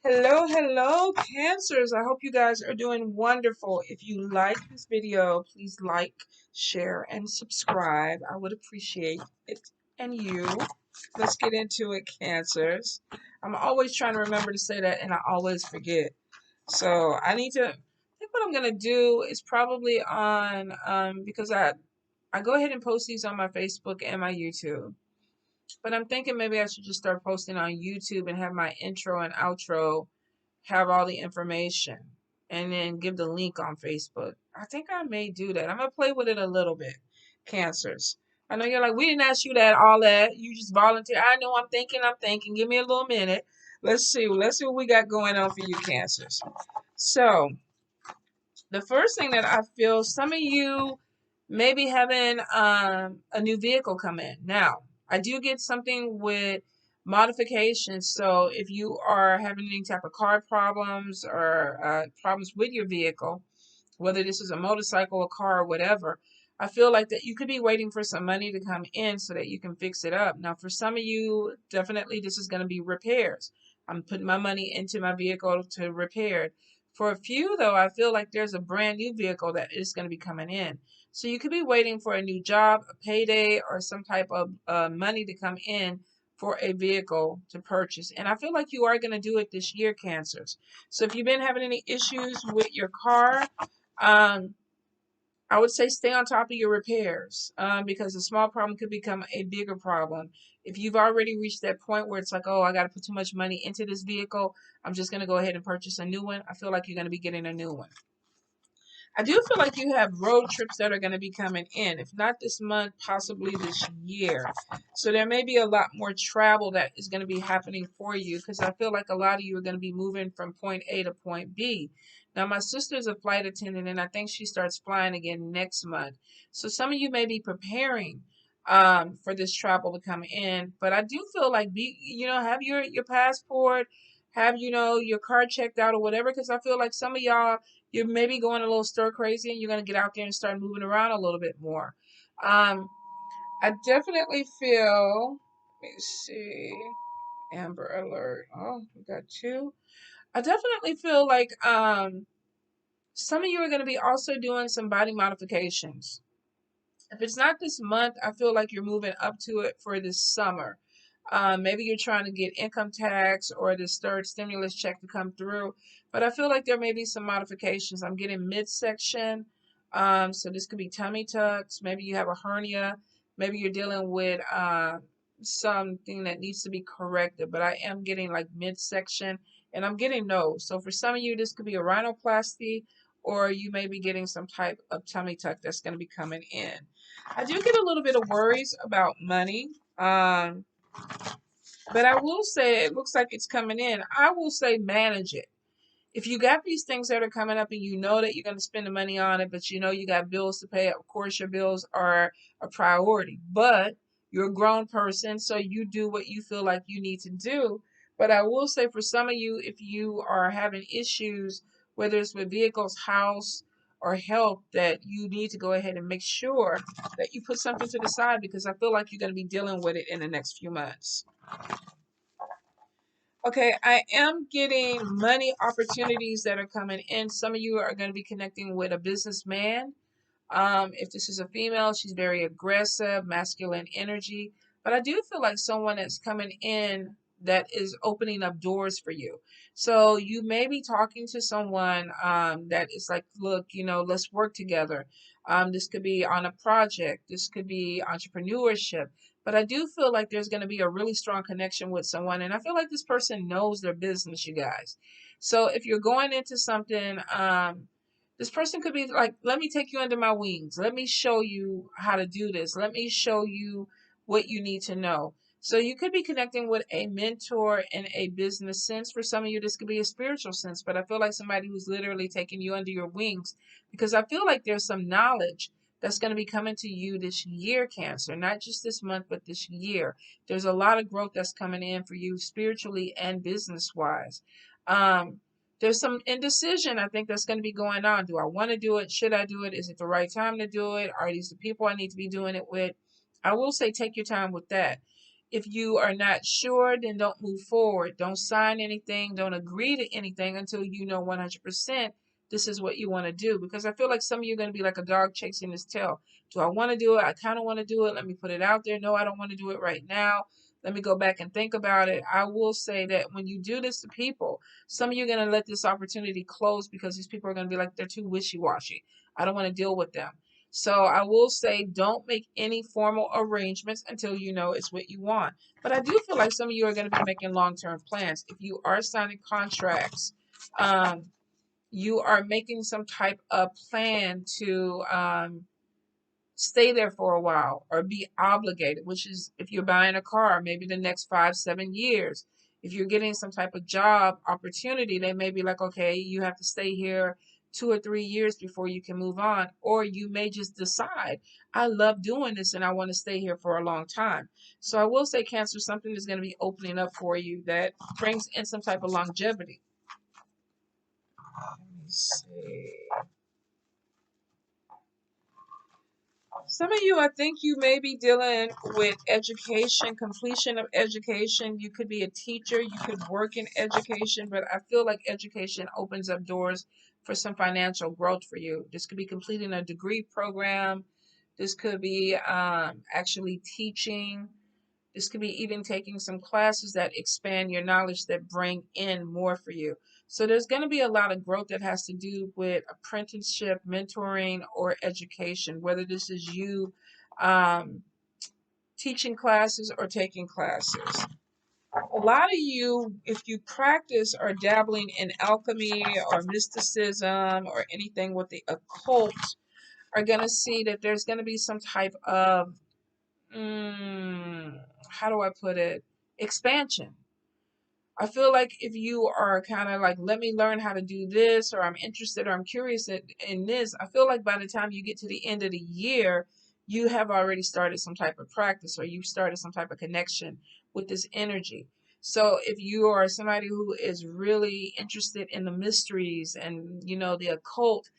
Hello, hello, Cancers. I hope you guys are doing wonderful. If you like this video, please like, share, and subscribe. I would appreciate it. And you. Let's get into it, Cancers. I'm always trying to remember to say that, and I always forget. So I need to. I think what I'm gonna do is probably on because I go ahead and post these on my Facebook and my YouTube. But I'm thinking maybe I should just start posting on YouTube and have my intro and outro have all the information and then give the link on Facebook. I think I may do that. I'm gonna play with it a little bit. Cancers. I know you're like, we didn't ask you that, all that. You just volunteer. I know I'm thinking. Give me a little minute. Let's see. Let's see what we got going on for you, Cancers. So the first thing that I feel some of you may be having a new vehicle come in. Now, I do get something with modifications. So if you are having any type of car problems or problems with your vehicle, whether this is a motorcycle, a car, or whatever, I feel like that you could be waiting for some money to come in so that you can fix it up. Now, for some of you, definitely this is going to be repairs. I'm putting my money into my vehicle to repair it. For a few, though, I feel like there's a brand new vehicle that is going to be coming in. So you could be waiting for a new job, a payday, or some type of money to come in for a vehicle to purchase. And I feel like you are going to do it this year, Cancers. So if you've been having any issues with your car, um, I would say stay on top of your repairs because a small problem could become a bigger problem. If you've already reached that point where it's like, oh, I got to put too much money into this vehicle, I'm just going to go ahead and purchase a new one. I feel like you're going to be getting a new one. I do feel like you have road trips that are going to be coming in. If not this month, possibly this year. So there may be a lot more travel that is going to be happening for you because I feel like a lot of you are going to be moving from point A to point B. Now, my sister's a flight attendant, and I think she starts flying again next month. So some of you may be preparing for this travel to come in. But I do feel like have your passport, have your car checked out or whatever. Because I feel like some of y'all you're maybe going a little stir crazy and you're going to get out there and start moving around a little bit more. Um, I definitely feel, let me see, Amber Alert. Oh, we got two. I definitely feel like some of you are going to be also doing some body modifications. If it's not this month, I feel like you're moving up to it for this summer. Maybe you're trying to get income tax or this third stimulus check to come through, but I feel like there may be some modifications. I'm getting midsection, so this could be tummy tucks. Maybe you have a hernia. Maybe you're dealing with something that needs to be corrected, but I am getting like midsection and I'm getting nose. So for some of you, this could be a rhinoplasty or you may be getting some type of tummy tuck that's going to be coming in. I do get a little bit of worries about money. But I will say it looks like it's coming in. I will say manage it. If you got these things that are coming up and you know that you're going to spend the money on it, but you know you got bills to pay, of course your bills are a priority. But you're a grown person, so you do what you feel like you need to do. But I will say for some of you, if you are having issues, whether it's with vehicles, house, or health, that you need to go ahead and make sure that you put something to the side because I feel like you're going to be dealing with it in the next few months. Okay, I am getting money opportunities that are coming in. Some of you are going to be connecting with a businessman. If this is a female, she's very aggressive, masculine energy. But I do feel like someone that's coming in that is opening up doors for you. So you may be talking to someone that is like, look, let's work together. This could be on a project. This could be entrepreneurship. But I do feel like there's going to be a really strong connection with someone. And I feel like this person knows their business, you guys. So if you're going into something, this person could be like, let me take you under my wings. Let me show you how to do this. Let me show you what you need to know. So you could be connecting with a mentor in a business sense. For some of you, this could be a spiritual sense, but I feel like somebody who's literally taking you under your wings because I feel like there's some knowledge that's going to be coming to you this year, Cancer, not just this month, but this year. There's a lot of growth that's coming in for you spiritually and business wise. There's some indecision I think that's going to be going on. Do I want to do it? Should I do it? Is it the right time to do it? Are these the people I need to be doing it with? I will say take your time with that. If you are not sure, then don't move forward. Don't sign anything. Don't agree to anything until you know 100% this is what you want to do. Because I feel like some of you are going to be like a dog chasing his tail. Do I want to do it? I kind of want to do it. Let me put it out there. No, I don't want to do it right now. Let me go back and think about it. I will say that when you do this to people, some of you are going to let this opportunity close because these people are going to be like, they're too wishy-washy. I don't want to deal with them. So I will say, don't make any formal arrangements until you know it's what you want. But I do feel like some of you are going to be making long-term plans. If you are signing contracts, you are making some type of plan to stay there for a while or be obligated, which is if you're buying a car, maybe the next 5, 7 years. If you're getting some type of job opportunity, they may be like, okay, you have to stay here 2 or 3 years before you can move on. Or you may just decide, I love doing this and I want to stay here for a long time. So I will say, Cancer, something is going to be opening up for you that brings in some type of longevity. Let me see. Some of you, I think you may be dealing with education, completion of education. You could be a teacher, you could work in education, but I feel like education opens up doors for some financial growth for you. This could be completing a degree program. This could be actually teaching. This could be even taking some classes that expand your knowledge that bring in more for you. So there's going to be a lot of growth that has to do with apprenticeship, mentoring, or education, whether this is you um, teaching classes or taking classes. A lot of you, if you practice or dabbling in alchemy or mysticism or anything with the occult, are going to see that there's going to be some type of how do I put it? Expansion. I feel like if you are kind of like, let me learn how to do this, or I'm interested or I'm curious in this, I feel like by the time you get to the end of the year, you have already started some type of practice or you've started some type of connection with this energy. So if you are somebody who is really interested in the mysteries and, the occult,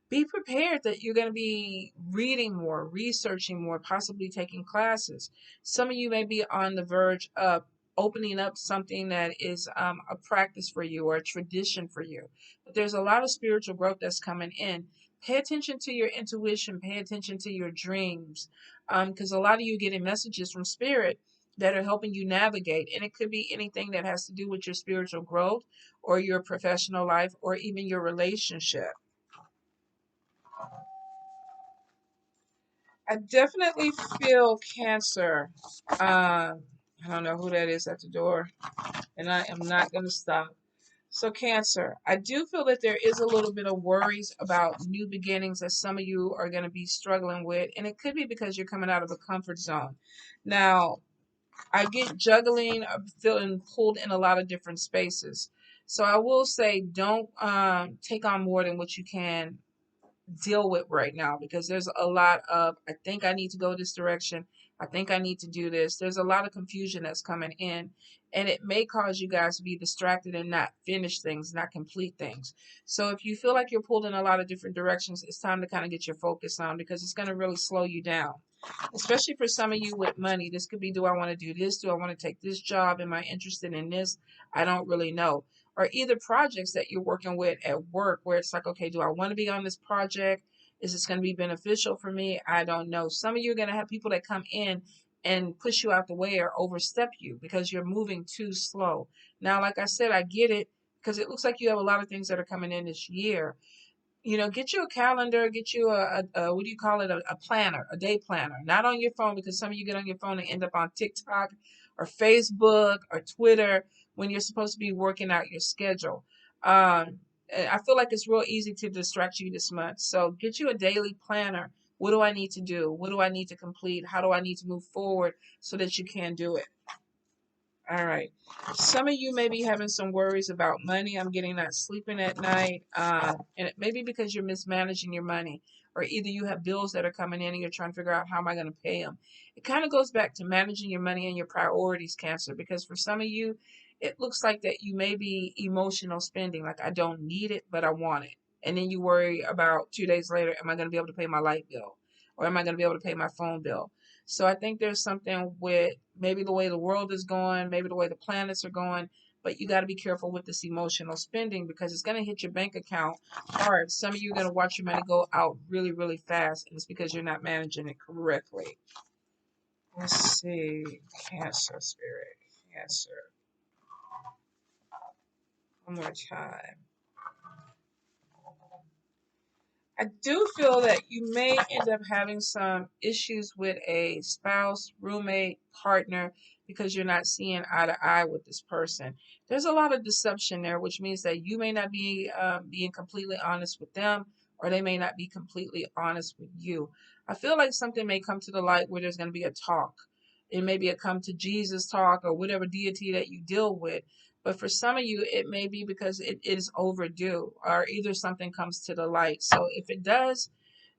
be prepared that you're going to be reading more, researching more, possibly taking classes. Some of you may be on the verge of opening up something that is a practice for you or a tradition for you. But there's a lot of spiritual growth that's coming in. Pay attention to your intuition, pay attention to your dreams, because a lot of you getting messages from spirit that are helping you navigate. And it could be anything that has to do with your spiritual growth or your professional life or even your relationship. I definitely feel Cancer. I don't know who that is at the door, and I am not going to stop. So, Cancer, I do feel that there is a little bit of worries about new beginnings that some of you are going to be struggling with, and it could be because you're coming out of a comfort zone. Now, I get juggling, feeling pulled in a lot of different spaces. So, I will say, don't take on more than what you can deal with right now because there's a lot of, I think I need to go this direction. I think I need to do this. There's a lot of confusion that's coming in, and it may cause you guys to be distracted and not finish things, not complete things. So if you feel like you're pulled in a lot of different directions, it's time to kind of get your focus on because it's going to really slow you down. Especially for some of you with money, this could be, do I want to do this? Do I want to take this job? Am I interested in this? I don't really know. Or either projects that you're working with at work where it's like, okay, do I want to be on this project? Is this going to be beneficial for me? I don't know. Some of you are going to have people that come in and push you out the way or overstep you because you're moving too slow. Now, like I said, I get it because it looks like you have a lot of things that are coming in this year. Get you a calendar, get you a what do you call it, a planner, a day planner, not on your phone because some of you get on your phone and end up on TikTok or Facebook or Twitter when you're supposed to be working out your schedule. I feel like it's real easy to distract you this month. So get you a daily planner. What do I need to do? What do I need to complete? How do I need to move forward so that you can do it? All right. Some of you may be having some worries about money. I'm getting not sleeping at night. And it may be because you're mismanaging your money, or either you have bills that are coming in and you're trying to figure out how am I going to pay them. It kind of goes back to managing your money and your priorities, Cancer, because for some of you, it looks like that you may be emotional spending. Like, I don't need it, but I want it. And then you worry about 2 days later, am I going to be able to pay my light bill? Or am I going to be able to pay my phone bill? So I think there's something with maybe the way the world is going, maybe the way the planets are going, but you got to be careful with this emotional spending because it's going to hit your bank account hard. Some of you are going to watch your money go out really, really fast, and it's because you're not managing it correctly. Let's see. Cancer spirit. Cancer. One more time. I do feel that you may end up having some issues with a spouse, roommate, partner, because you're not seeing eye to eye with this person. There's a lot of deception there, which means that you may not be being completely honest with them, or they may not be completely honest with you. I feel like something may come to the light where there's going to be a talk. It may be a come to Jesus talk or whatever deity that you deal with. But for some of you, it may be because it is overdue, or either something comes to the light. So if it does,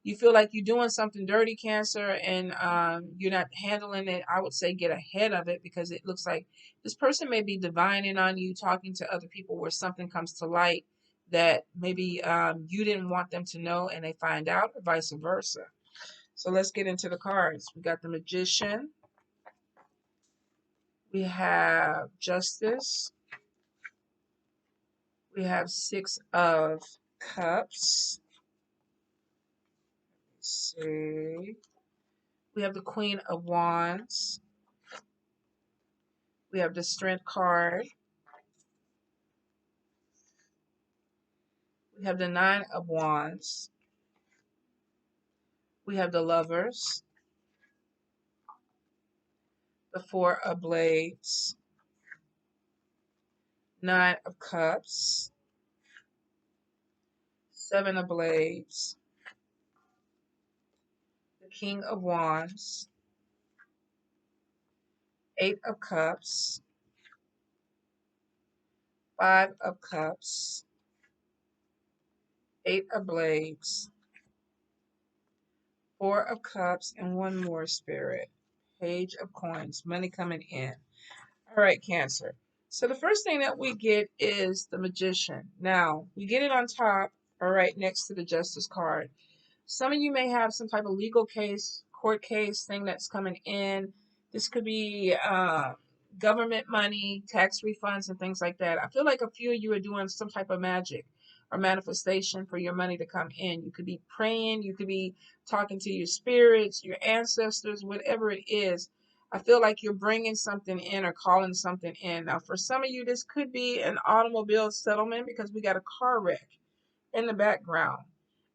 you feel like you're doing something dirty, Cancer, and you're not handling it, I would say get ahead of it, because it looks like this person may be divining on you, talking to other people where something comes to light that maybe you didn't want them to know and they find out, or vice versa. So let's get into the cards. We got the Magician. We have Justice. We have Six of Cups. Let's see. We have the Queen of Wands. We have the Strength card. We have the Nine of Wands. We have the Lovers. The Four of Blades. Nine of Cups. Seven of Blades. The King of Wands. Eight of Cups. Five of Cups. Eight of Blades. Four of Cups, and one more, Spirit. Page of Coins. Money coming in. All right, Cancer. So the first thing that we get is the Magician. Now, we get it on top, all right, next to the Justice card. Some of you may have some type of legal case, court case thing that's coming in. This could be government money, tax refunds, and things like that. I feel like a few of you are doing some type of magic or manifestation for your money to come in. You could be praying, you could be talking to your spirits, your ancestors, whatever it is. I feel like you're bringing something in or calling something in. Now, for some of you, this could be an automobile settlement because we got a car wreck in the background.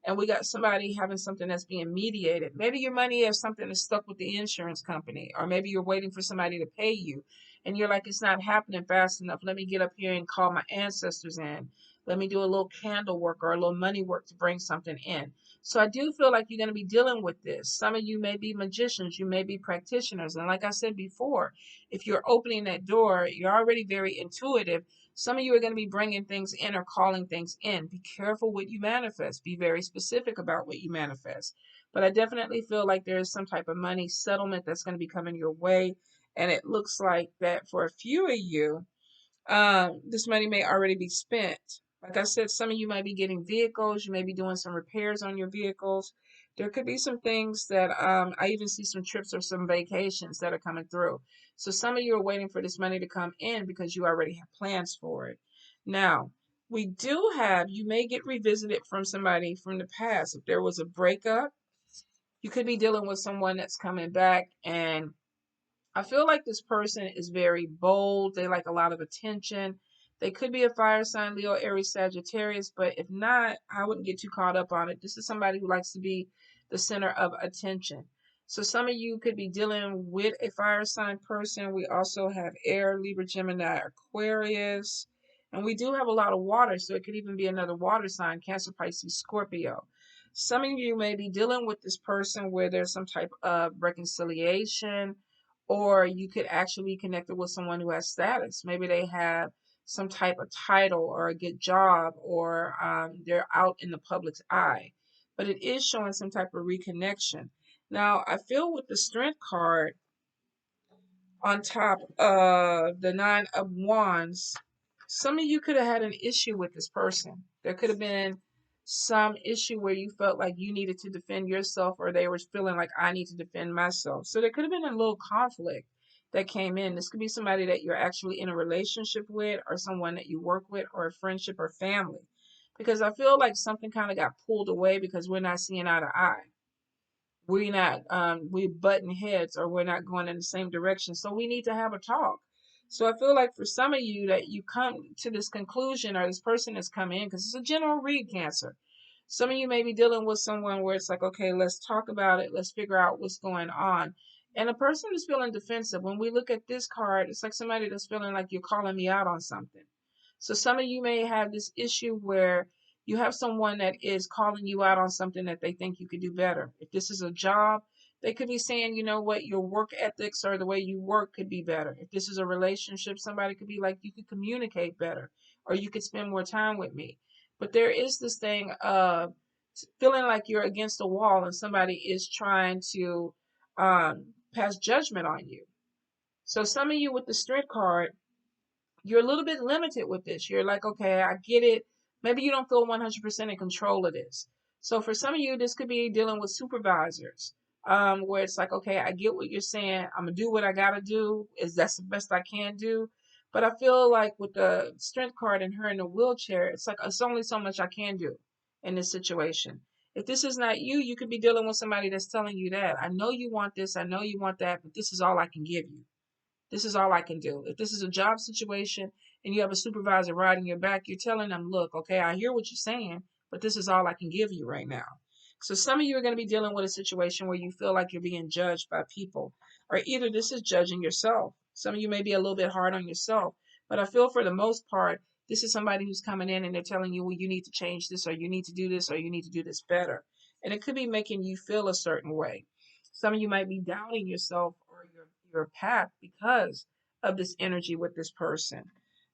And we got somebody having something that's being mediated. Maybe your money has something that's stuck with the insurance company, or maybe you're waiting for somebody to pay you. And you're like, it's not happening fast enough. Let me get up here and call my ancestors in. Let me do a little candle work or a little money work to bring something in. So I do feel like you're going to be dealing with this. Some of you may be magicians, you may be practitioners. And like I said before, if you're opening that door, you're already very intuitive. Some of you are going to be bringing things in or calling things in. Be careful what you manifest. Be very specific about what you manifest. But I definitely feel like there is some type of money settlement that's going to be coming your way. And it looks like that for a few of you, this money may already be spent. Like I said, some of you might be getting vehicles. You may be doing some repairs on your vehicles. There could be some things that I even see some trips or some vacations that are coming through. So some of you are waiting for this money to come in because you already have plans for it. Now, we do have, you may get revisited from somebody from the past. If there was a breakup, you could be dealing with someone that's coming back, and I feel like this person is very bold. They like a lot of attention. They could be a fire sign, Leo, Aries, Sagittarius, but if not, I wouldn't get too caught up on it. This is somebody who likes to be the center of attention. So some of you could be dealing with a fire sign person. We also have air, Libra, Gemini, Aquarius, and we do have a lot of water, so it could even be another water sign, Cancer, Pisces, Scorpio. Some of you may be dealing with this person where there's some type of reconciliation, or you could actually be connected with someone who has status. Maybe they have some type of title or a good job, or they're out in the public's eye. But it is showing some type of reconnection. Now, I feel with the Strength card on top of the Nine of Wands, some of you could have had an issue with this person. There could have been some issue where you felt like you needed to defend yourself, or they were feeling like I need to defend myself. So there could have been a little conflict that came in. This could be somebody that you're actually in a relationship with, or someone that you work with, or a friendship or family. Because I feel like something kind of got pulled away because we're not seeing eye to eye. We're not we button heads, or we're not going in the same direction. So we need to have a talk. So I feel like for some of you that you come to this conclusion, or this person has come in, because it's a general read, Cancer. Some of you may be dealing with someone where it's like, okay, let's talk about it, let's figure out what's going on. And a person is feeling defensive. When we look at this card, it's like somebody that's feeling like you're calling me out on something. So some of you may have this issue where you have someone that is calling you out on something that they think you could do better. If this is a job, they could be saying, you know what, your work ethics or the way you work could be better. If this is a relationship, somebody could be like, you could communicate better, or you could spend more time with me. But there is this thing of feeling like you're against a wall and somebody is trying to pass judgment on you. So some of you with the Strength card, you're a little bit limited with this. You're like, okay, I get it. Maybe you don't feel 100% in control of this. So for some of you, this could be dealing with supervisors, where it's like, okay, I get what you're saying. I'm gonna do what I gotta do. Is that's the best I can do. But I feel like with the Strength card and her in the wheelchair, it's like it's only so much I can do in this situation. If this is not you, you could be dealing with somebody that's telling you that. I know you want this, I know you want that, but this is all I can give you. This is all I can do. If this is a job situation and you have a supervisor riding your back, you're telling them, look, okay, I hear what you're saying, but this is all I can give you right now. So some of you are going to be dealing with a situation where you feel like you're being judged by people, or either this is judging yourself. Some of you may be a little bit hard on yourself, but I feel for the most part, this is somebody who's coming in and they're telling you, well, you need to change this, or you need to do this, or you need to do this better. And it could be making you feel a certain way. Some of you might be doubting yourself or your path because of this energy with this person.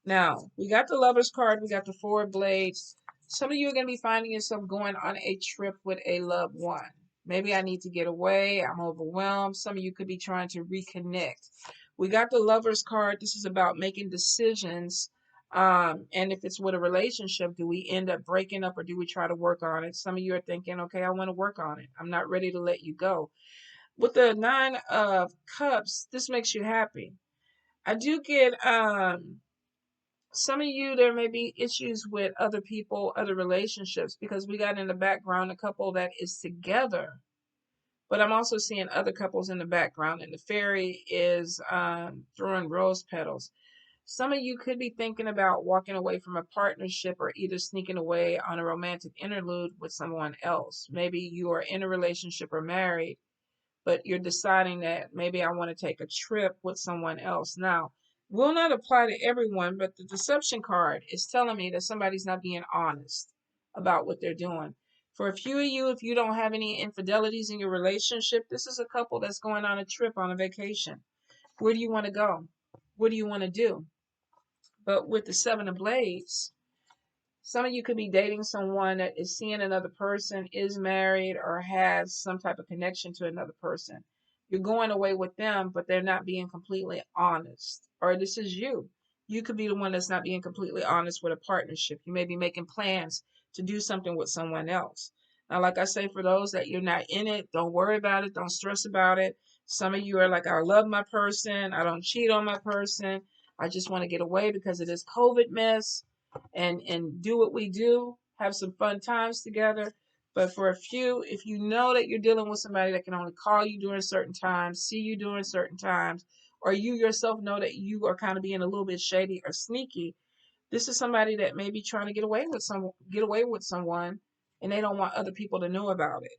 Now, we got the Lover's card, we got the Four of Blades. Some of you are going to be finding yourself going on a trip with a loved one. Maybe I need to get away, I'm overwhelmed. Some of you could be trying to reconnect. We got the Lover's card. This is about making decisions. And if it's with a relationship, do we end up breaking up or do we try to work on it? Some of you are thinking, okay, I want to work on it. I'm not ready to let you go. With the Nine of Cups, this makes you happy. I do get some of you, there may be issues with other people, other relationships, because we got in the background a couple that is together. But I'm also seeing other couples in the background, and the fairy is throwing rose petals. Some of you could be thinking about walking away from a partnership, or either sneaking away on a romantic interlude with someone else. Maybe you are in a relationship or married, but you're deciding that maybe I want to take a trip with someone else. Now, will not apply to everyone, but the deception card is telling me that somebody's not being honest about what they're doing. For a few of you, if you don't have any infidelities in your relationship, this is a couple that's going on a trip, on a vacation. Where do you want to go? What do you want to do? But with the Seven of Blades, some of you could be dating someone that is seeing another person, is married, or has some type of connection to another person. You're going away with them, but they're not being completely honest. Or this is you. You could be the one that's not being completely honest with a partnership. You may be making plans to do something with someone else. Now, like I say, for those that you're not in it, don't worry about it. Don't stress about it. Some of you are like, I love my person. I don't cheat on my person. I just want to get away because of this COVID mess, and do what we do, have some fun times together. But for a few, if you know that you're dealing with somebody that can only call you during certain times, see you during certain times, or you yourself know that you are kind of being a little bit shady or sneaky, this is somebody that may be trying to get away with someone, and they don't want other people to know about it.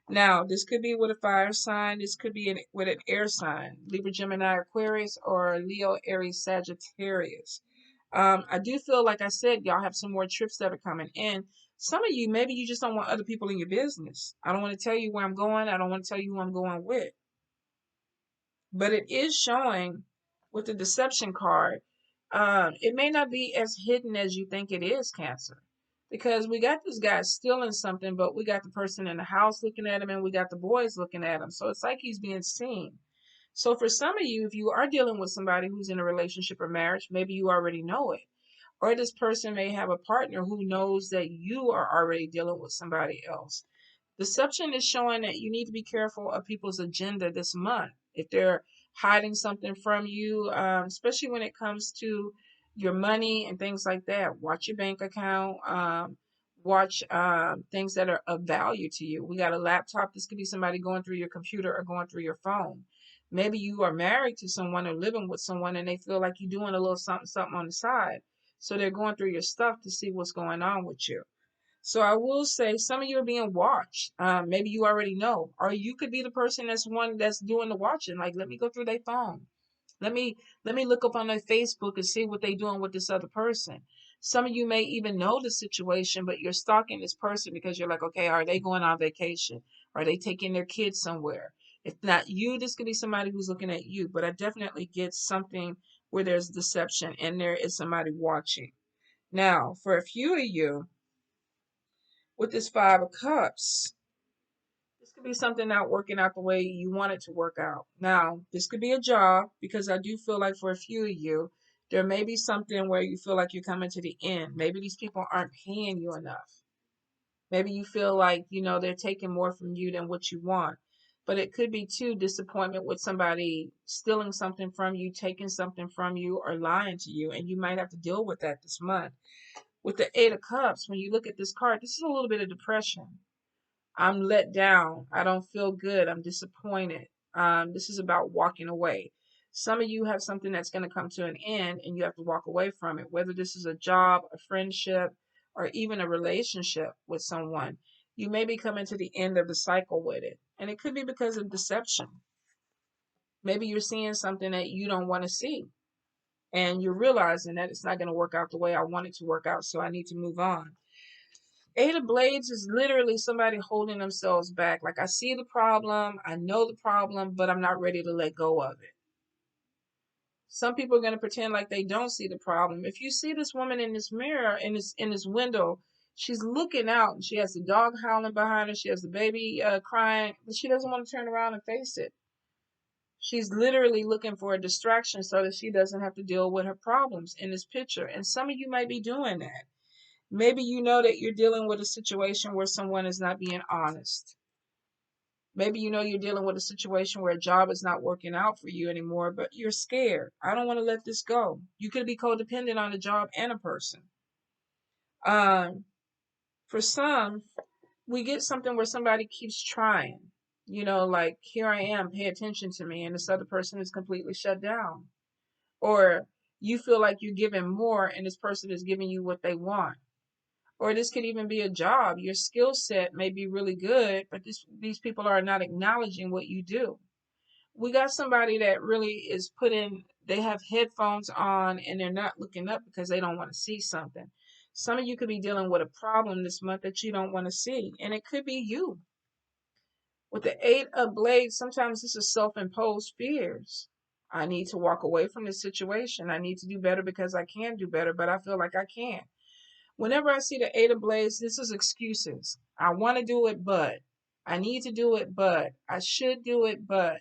Now, this could be with a fire sign. This could be with an air sign, Libra, Gemini, Aquarius, or Leo, Aries, Sagittarius. I do feel, like I said, y'all have some more trips that are coming in. Some of you, maybe you just don't want other people in your business. I don't want to tell you where I'm going. I don't want to tell you who I'm going with. But it is showing with the deception card. It may not be as hidden as you think it is, Cancer. Because we got this guy stealing something, but we got the person in the house looking at him, and we got the boys looking at him. So it's like he's being seen. So for some of you, if you are dealing with somebody who's in a relationship or marriage, maybe you already know it. Or this person may have a partner who knows that you are already dealing with somebody else. Deception is showing that you need to be careful of people's agenda this month. If they're hiding something from you, especially when it comes to your money and things like that, watch your bank account, watch things that are of value to you. We got a laptop. This could be somebody going through your computer or going through your phone. Maybe you are married to someone or living with someone and they feel like you're doing a little something, something on the side. So they're going through your stuff to see what's going on with you. So I will say some of you are being watched. Maybe you already know, or you could be the person that's doing the watching. Like, let me go through their phone. Let me look up on their Facebook and see what they're doing with this other person. Some of you may even know the situation, but you're stalking this person because you're like, okay, are they going on vacation? Are they taking their kids somewhere? If not you, this could be somebody who's looking at you. But I definitely get something where there's deception and there is somebody watching. Now, for a few of you, with this Five of Cups, this could be something not working out the way you want it to work out. Now, this could be a job because I do feel like for a few of you, there may be something where you feel like you're coming to the end. Maybe these people aren't paying you enough. Maybe you feel like, they're taking more from you than what you want. But it could be too disappointment with somebody stealing something from you, taking something from you, or lying to you. And you might have to deal with that this month. With the Eight of Cups, when you look at this card, this is a little bit of depression. I'm let down. I don't feel good. I'm disappointed. This is about walking away. Some of you have something that's going to come to an end and you have to walk away from it, whether this is a job, a friendship, or even a relationship with someone. You may be coming to the end of the cycle with it. And it could be because of deception. Maybe you're seeing something that you don't want to see. And you're realizing that it's not going to work out the way I want it to work out, so I need to move on. Eight of Blades is literally somebody holding themselves back. Like, I see the problem, I know the problem, but I'm not ready to let go of it. Some people are going to pretend like they don't see the problem. If you see this woman in this mirror, in this window, she's looking out and she has the dog howling behind her, she has the baby crying, but she doesn't want to turn around and face it. She's literally looking for a distraction so that she doesn't have to deal with her problems in this picture. And some of you might be doing that. Maybe you know that you're dealing with a situation where someone is not being honest. Maybe you know you're dealing with a situation where a job is not working out for you anymore, but you're scared. I don't want to let this go. You could be codependent on a job and a person. For some, we get something where somebody keeps trying. Like, here I am, pay attention to me, and this other person is completely shut down. Or you feel like you're giving more and this person is giving you what they want. Or this could even be a job. Your skill set may be really good, but these people are not acknowledging what you do. We got somebody that really is they have headphones on and they're not looking up because they don't want to see something. Some of you could be dealing with a problem this month that you don't want to see, and it could be you. With the Eight of Blades, sometimes this is self-imposed fears. I need to walk away from this situation. I need to do better because I can do better, but I feel like I can't. Whenever I see the Eight of Blades, this is excuses. I want to do it, but I need to do it, but I should do it, but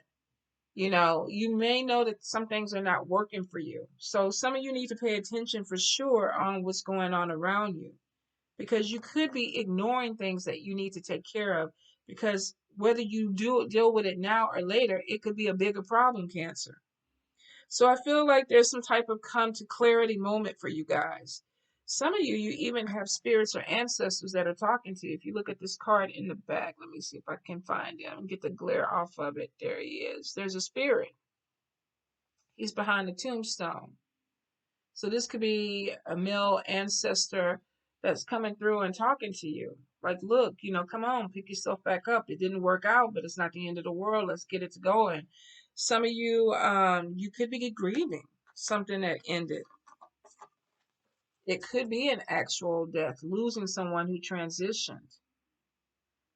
you may know that some things are not working for you. So some of you need to pay attention for sure on what's going on around you, because you could be ignoring things that you need to take care of, because whether you deal with it now or later, it could be a bigger problem, Cancer. So I feel like there's some type of come to clarity moment for you guys. Some of you even have spirits or ancestors that are talking to you. If you look at this card in the back, let me see if I can find him and get the glare off of it. There he is. There's a spirit. He's behind the tombstone. So this could be a male ancestor that's coming through and talking to you. Like, look, come on, pick yourself back up. It didn't work out, but it's not the end of the world. Let's get it going. Some of you, you could be grieving something that ended. It could be an actual death, losing someone who transitioned.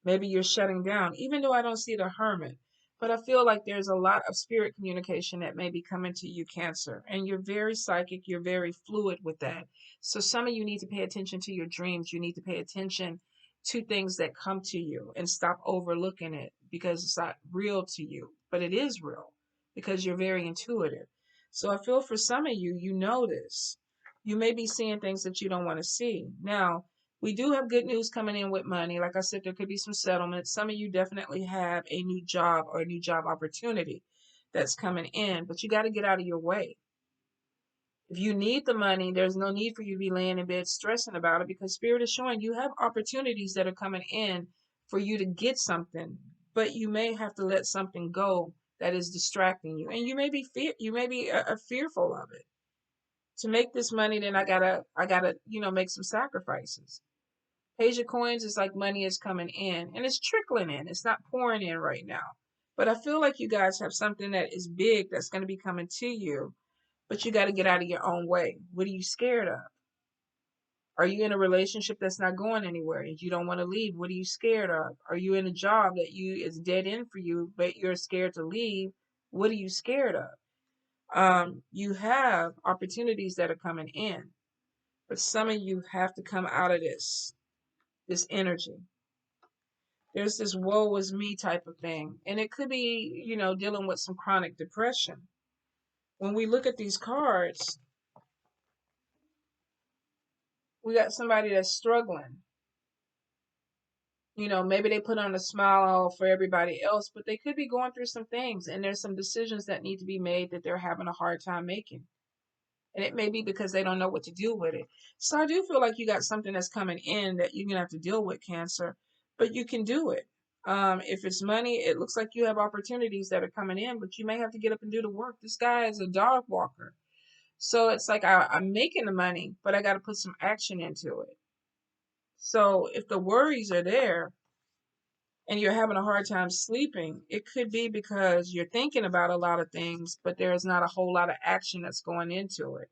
Maybe you're shutting down, even though I don't see the Hermit. But I feel like there's a lot of spirit communication that may be coming to you, Cancer. And you're very psychic. You're very fluid with that. So some of you need to pay attention to your dreams. You need to pay attention to things that come to you and stop overlooking it because it's not real to you. But it is real because you're very intuitive. So I feel for some of you, you know this. You may be seeing things that you don't want to see. Now, we do have good news coming in with money. Like I said, there could be some settlements. Some of you definitely have a new job or a new job opportunity that's coming in, but you got to get out of your way. If you need the money, there's no need for you to be laying in bed stressing about it, because Spirit is showing you have opportunities that are coming in for you to get something, but you may have to let something go that is distracting you, and you may be fearful of it. To make this money, then I gotta make some sacrifices. Page of Coins is like money is coming in and it's trickling in. It's not pouring in right now. But I feel like you guys have something that is big that's going to be coming to you, but you got to get out of your own way. What are you scared of? Are you in a relationship that's not going anywhere and you don't want to leave? What are you scared of? Are you in a job that is dead end for you, but you're scared to leave? What are you scared of? You have opportunities that are coming in, but some of you have to come out of this energy. There's this woe is me type of thing, and it could be dealing with some chronic depression. When we look at these cards, we got somebody that's struggling. Maybe they put on a smile for everybody else, but they could be going through some things, and there's some decisions that need to be made that they're having a hard time making. And it may be because they don't know what to do with it. So I do feel like you got something that's coming in that you're going to have to deal with, Cancer, but you can do it. If it's money, it looks like you have opportunities that are coming in, but you may have to get up and do the work. This guy is a dog walker. So it's like I'm making the money, but I got to put some action into it. So if the worries are there and you're having a hard time sleeping, it could be because you're thinking about a lot of things, but there's not a whole lot of action that's going into it.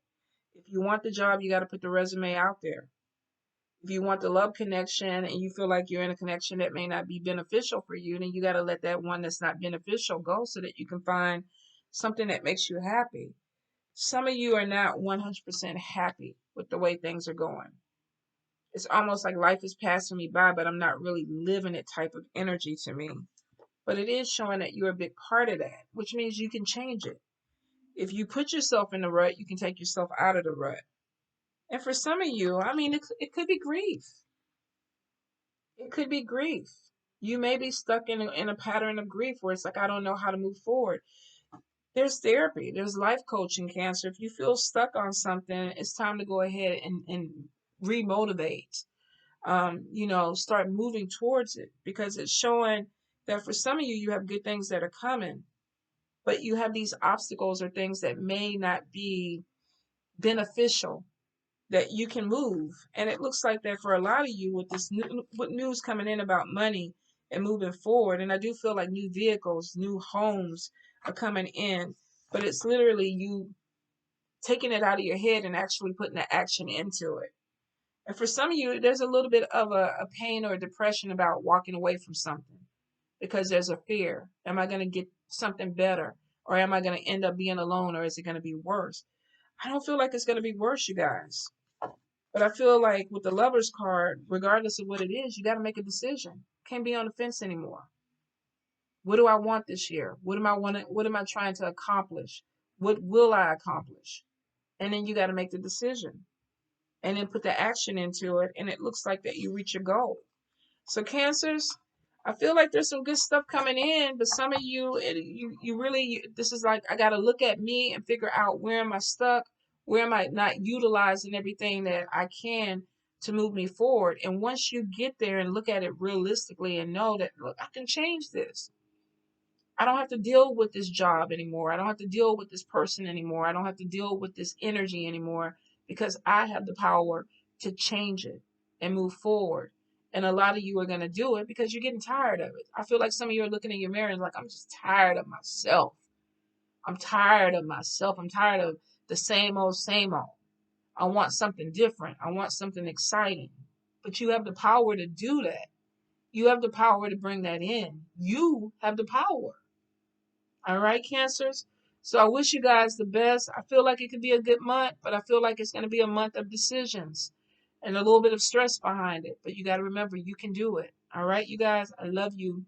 If you want the job, you got to put the resume out there. If you want the love connection and you feel like you're in a connection that may not be beneficial for you, then you got to let that one that's not beneficial go so that you can find something that makes you happy. Some of you are not 100% happy with the way things are going. It's almost like life is passing me by, but I'm not really living it type of energy to me. But it is showing that you're a big part of that, which means you can change it. If you put yourself in the rut, you can take yourself out of the rut. And for some of you, I mean, it could be grief. It could be grief. You may be stuck in a pattern of grief where it's like, I don't know how to move forward. There's therapy. There's life coaching, Cancer. If you feel stuck on something, it's time to go ahead and remotivate. Start moving towards it, because it's showing that for some of you, you have good things that are coming, but you have these obstacles or things that may not be beneficial that you can move. And it looks like that for a lot of you with with news coming in about money and moving forward. And I do feel like new vehicles, new homes are coming in, but it's literally you taking it out of your head and actually putting the action into it. And for some of you, there's a little bit of a pain or a depression about walking away from something because there's a fear. Am I going to get something better? Or am I going to end up being alone? Or is it going to be worse? I don't feel like it's going to be worse, you guys. But I feel like with the Lover's card, regardless of what it is, you got to make a decision. Can't be on the fence anymore. What do I want this year? What am I trying to accomplish? What will I accomplish? And then you got to make the decision and then put the action into it. And it looks like that you reach your goal. So Cancers, I feel like there's some good stuff coming in, but some of you, this is like, I got to look at me and figure out where am I stuck? Where am I not utilizing everything that I can to move me forward? And once you get there and look at it realistically and know that, look, I can change this. I don't have to deal with this job anymore. I don't have to deal with this person anymore. I don't have to deal with this energy anymore, because I have the power to change it and move forward. And a lot of you are going to do it because you're getting tired of it. I feel like some of you are looking in your mirror and like, I'm just tired of myself. I'm tired of myself. I'm tired of the same old, same old. I want something different. I want something exciting. But you have the power to do that. You have the power to bring that in. You have the power. All right, Cancers. So I wish you guys the best. I feel like it could be a good month, but I feel like it's going to be a month of decisions and a little bit of stress behind it. But you got to remember, you can do it. All right, you guys, I love you.